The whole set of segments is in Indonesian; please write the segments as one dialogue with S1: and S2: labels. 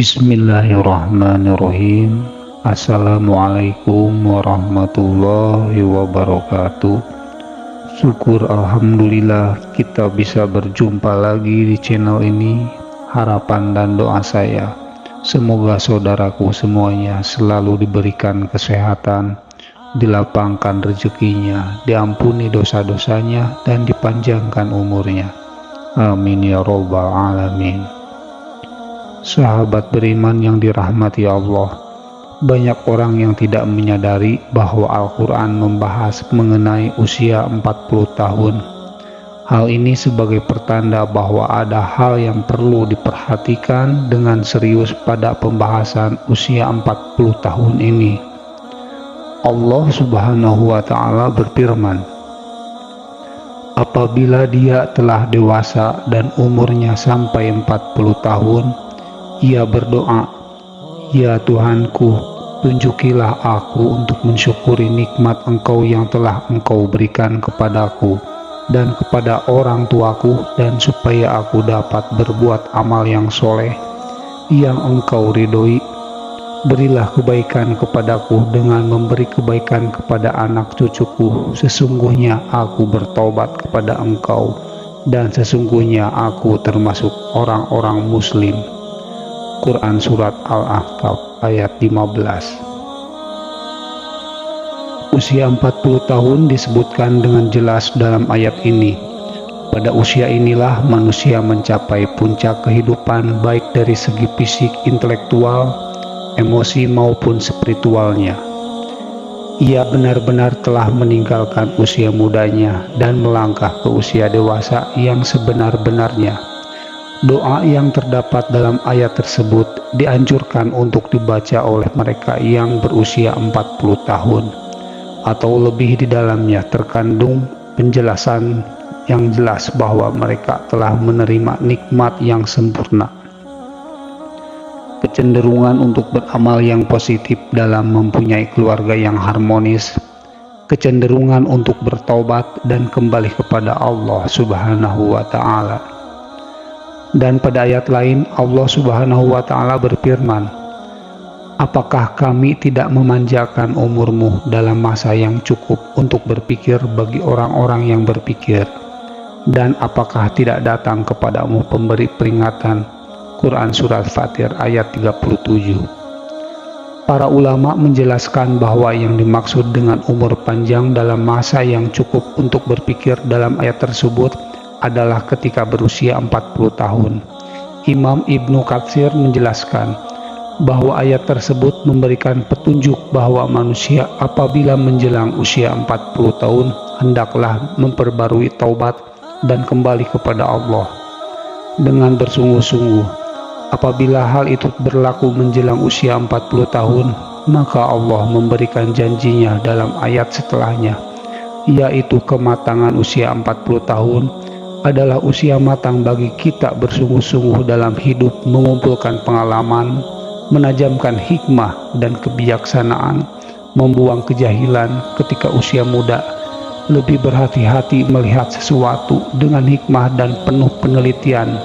S1: Bismillahirrahmanirrahim. Assalamualaikum warahmatullahi wabarakatuh. Syukur alhamdulillah kita bisa berjumpa lagi di channel ini. Harapan dan doa saya, semoga saudaraku semuanya selalu diberikan kesehatan, dilapangkan rezekinya, diampuni dosa-dosanya, dan dipanjangkan umurnya. Amin ya rabbal alamin. Sahabat beriman yang dirahmati Allah, banyak orang yang tidak menyadari bahwa Al-Quran membahas mengenai usia 40 tahun. Hal ini sebagai pertanda bahwa ada hal yang perlu diperhatikan dengan serius pada pembahasan usia 40 tahun ini. Allah Subhanahu wa Ta'ala berfirman, apabila dia telah dewasa dan umurnya sampai 40 tahun, ia berdoa, ya Tuhanku, tunjukilah aku untuk mensyukuri nikmat Engkau yang telah Engkau berikan kepadaku dan kepada orang tuaku, dan supaya aku dapat berbuat amal yang soleh yang Engkau ridhoi. Berilah kebaikan kepadaku dengan memberi kebaikan kepada anak cucuku. Sesungguhnya aku bertobat kepada Engkau, dan sesungguhnya aku termasuk orang-orang muslim. Quran Surat Al-Ahqaf ayat 15. Usia 40 tahun disebutkan dengan jelas dalam ayat ini. Pada usia inilah manusia mencapai puncak kehidupan, baik dari segi fisik, intelektual, emosi maupun spiritualnya. Ia benar-benar telah meninggalkan usia mudanya dan melangkah ke usia dewasa yang sebenar-benarnya. Doa yang terdapat dalam ayat tersebut dianjurkan untuk dibaca oleh mereka yang berusia 40 tahun atau lebih. Di dalamnya terkandung penjelasan yang jelas bahwa mereka telah menerima nikmat yang sempurna, kecenderungan untuk beramal yang positif dalam mempunyai keluarga yang harmonis, kecenderungan untuk bertaubat dan kembali kepada Allah Subhanahu wa Ta'ala. Dan pada ayat lain Allah Subhanahu wa Ta'ala berfirman, apakah kami tidak memanjakan umurmu dalam masa yang cukup untuk berpikir bagi orang-orang yang berpikir, dan apakah tidak datang kepadamu pemberi peringatan? Quran Surat Fatir ayat 37. Para ulama menjelaskan bahwa yang dimaksud dengan umur panjang dalam masa yang cukup untuk berpikir dalam ayat tersebut adalah ketika berusia 40 tahun. Imam Ibnu Katsir menjelaskan bahwa ayat tersebut memberikan petunjuk bahwa manusia apabila menjelang usia 40 tahun hendaklah memperbarui taubat dan kembali kepada Allah dengan bersungguh-sungguh. Apabila hal itu berlaku menjelang usia 40 tahun, maka Allah memberikan janjinya dalam ayat setelahnya, yaitu kematangan usia 40 tahun adalah usia matang bagi kita bersungguh-sungguh dalam hidup, mengumpulkan pengalaman, menajamkan hikmah dan kebijaksanaan, membuang kejahilan ketika usia muda, lebih berhati-hati melihat sesuatu dengan hikmah dan penuh penelitian.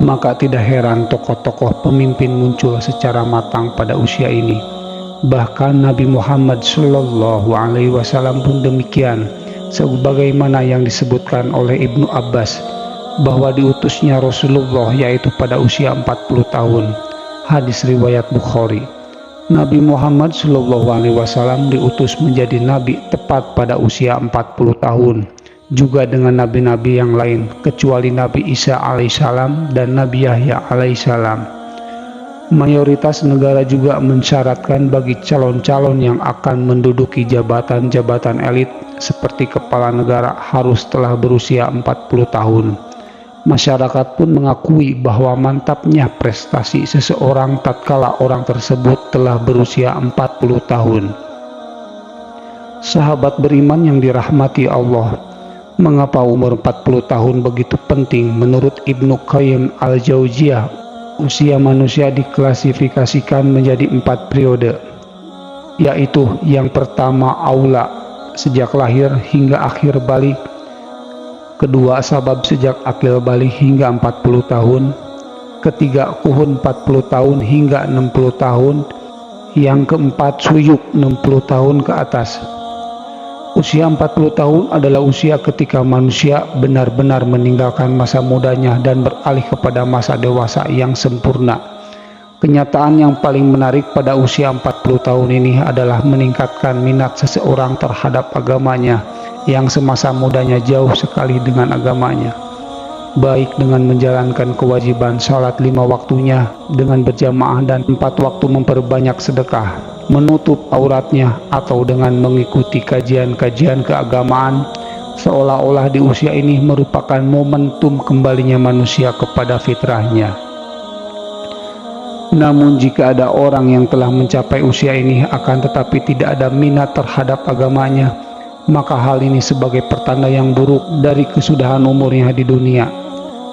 S1: Maka tidak heran tokoh-tokoh pemimpin muncul secara matang pada usia ini. Bahkan Nabi Muhammad SAW pun demikian, sebagaimana yang disebutkan oleh Ibnu Abbas bahwa diutusnya Rasulullah yaitu pada usia 40 tahun. Hadis riwayat Bukhari. Nabi Muhammad SAW diutus menjadi nabi tepat pada usia 40 tahun, juga dengan nabi-nabi yang lain kecuali Nabi Isa alaihissalam dan Nabi Yahya alaihissalam. Mayoritas negara juga mensyaratkan bagi calon-calon yang akan menduduki jabatan-jabatan elit seperti kepala negara harus telah berusia 40 tahun. Masyarakat pun mengakui bahwa mantapnya prestasi seseorang tatkala orang tersebut telah berusia 40 tahun. Sahabat beriman yang dirahmati Allah, mengapa umur 40 tahun begitu penting? Menurut Ibnu Qayyim al-Jauziyah, usia manusia diklasifikasikan menjadi 4 periode, yaitu yang pertama aula, sejak lahir hingga akhir balik. Kedua, sabab, sejak akil balik hingga 40 tahun. ketiga kuhun 40 tahun hingga 60 tahun, yang keempat suyuk 60 tahun ke atas. Usia 40 tahun adalah usia ketika manusia benar-benar meninggalkan masa mudanya dan beralih kepada masa dewasa yang sempurna. Kenyataan yang paling menarik pada usia 40 tahun ini adalah meningkatkan minat seseorang terhadap agamanya yang semasa mudanya jauh sekali dengan agamanya, baik dengan menjalankan kewajiban salat 5 waktunya dengan berjamaah dan 4 waktu memperbanyak sedekah, menutup auratnya, atau dengan mengikuti kajian-kajian keagamaan, seolah-olah di usia ini merupakan momentum kembalinya manusia kepada fitrahnya. Namun jika ada orang yang telah mencapai usia ini akan tetapi tidak ada minat terhadap agamanya, maka hal ini sebagai pertanda yang buruk dari kesudahan umurnya di dunia.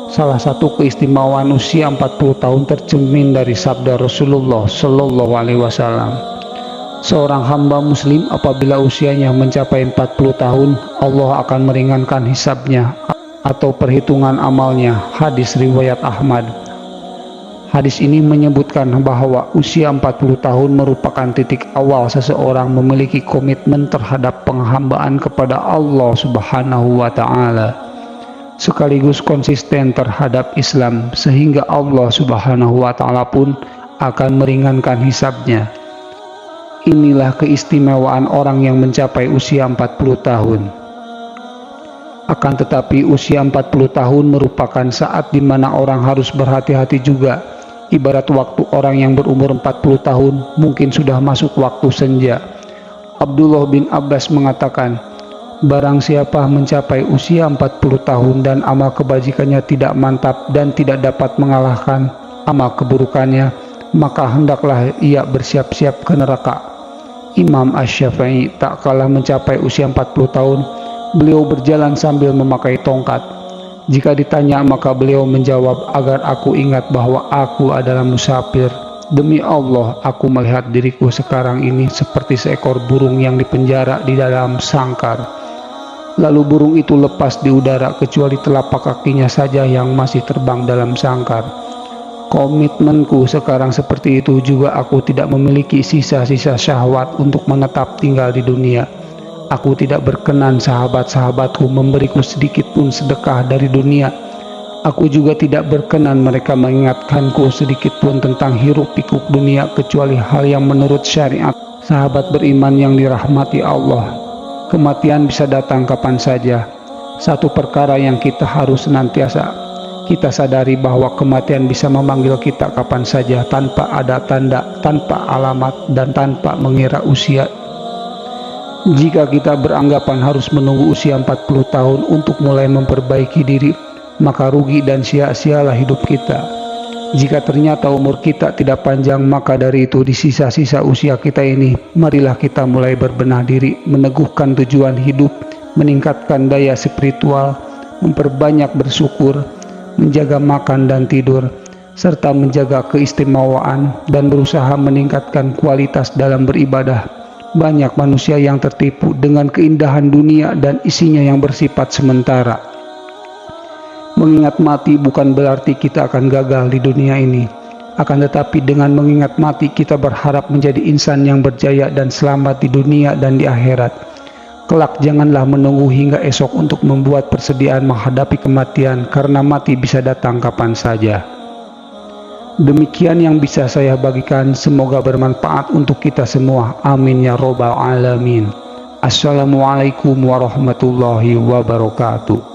S1: Salah satu keistimewaan usia 40 tahun tercermin dari sabda Rasulullah Shallallahu Alaihi Wasallam. Seorang hamba muslim apabila usianya mencapai 40 tahun, Allah akan meringankan hisabnya atau perhitungan amalnya. Hadis riwayat Ahmad. Hadis ini menyebutkan bahwa usia 40 tahun merupakan titik awal seseorang memiliki komitmen terhadap penghambaan kepada Allah Subhanahu wa Ta'ala, sekaligus konsisten terhadap Islam, sehingga Allah Subhanahu wa Ta'ala pun akan meringankan hisabnya. Inilah keistimewaan orang yang mencapai usia 40 tahun. Akan tetapi usia 40 tahun merupakan saat di mana orang harus berhati-hati juga. Ibarat waktu orang yang berumur 40 tahun mungkin sudah masuk waktu senja. Abdullah bin Abbas mengatakan, barang siapa mencapai usia 40 tahun dan amal kebajikannya tidak mantap dan tidak dapat mengalahkan amal keburukannya, maka hendaklah ia bersiap-siap ke neraka. Imam Asy-Syafi'i tak kalah mencapai usia 40 tahun, beliau berjalan sambil memakai tongkat. Jika ditanya maka beliau menjawab, agar aku ingat bahwa aku adalah musafir. Demi Allah, aku melihat diriku sekarang ini seperti seekor burung yang dipenjara di dalam sangkar. Lalu burung itu lepas di udara kecuali telapak kakinya saja yang masih terbang dalam sangkar. Komitmenku sekarang seperti itu juga. Aku tidak memiliki sisa-sisa syahwat untuk menetap tinggal di dunia. Aku tidak berkenan sahabat-sahabatku memberiku sedikit pun sedekah dari dunia. Aku juga tidak berkenan mereka mengingatkanku sedikit pun tentang hiruk-pikuk dunia kecuali hal yang menurut syariat. Sahabat beriman yang dirahmati Allah, kematian bisa datang kapan saja. Satu perkara yang kita harus senantiasa kita sadari bahwa kematian bisa memanggil kita kapan saja, tanpa ada tanda, tanpa alamat, dan tanpa mengira usia. Jika kita beranggapan harus menunggu usia 40 tahun untuk mulai memperbaiki diri, maka rugi dan sia-sialah hidup kita. Jika ternyata umur kita tidak panjang, maka dari itu di sisa-sisa usia kita ini, marilah kita mulai berbenah diri, meneguhkan tujuan hidup, meningkatkan daya spiritual, memperbanyak bersyukur, menjaga makan dan tidur, serta menjaga keistimewaan dan berusaha meningkatkan kualitas dalam beribadah. Banyak manusia yang tertipu dengan keindahan dunia dan isinya yang bersifat sementara. Mengingat mati bukan berarti kita akan gagal di dunia ini. Akan tetapi dengan mengingat mati kita berharap menjadi insan yang berjaya dan selamat di dunia dan di akhirat. Kelak janganlah menunggu hingga esok untuk membuat persediaan menghadapi kematian, karena mati bisa datang kapan saja. Demikian yang bisa saya bagikan, semoga bermanfaat untuk kita semua. Amin ya robbal alamin. Assalamualaikum warahmatullahi wabarakatuh.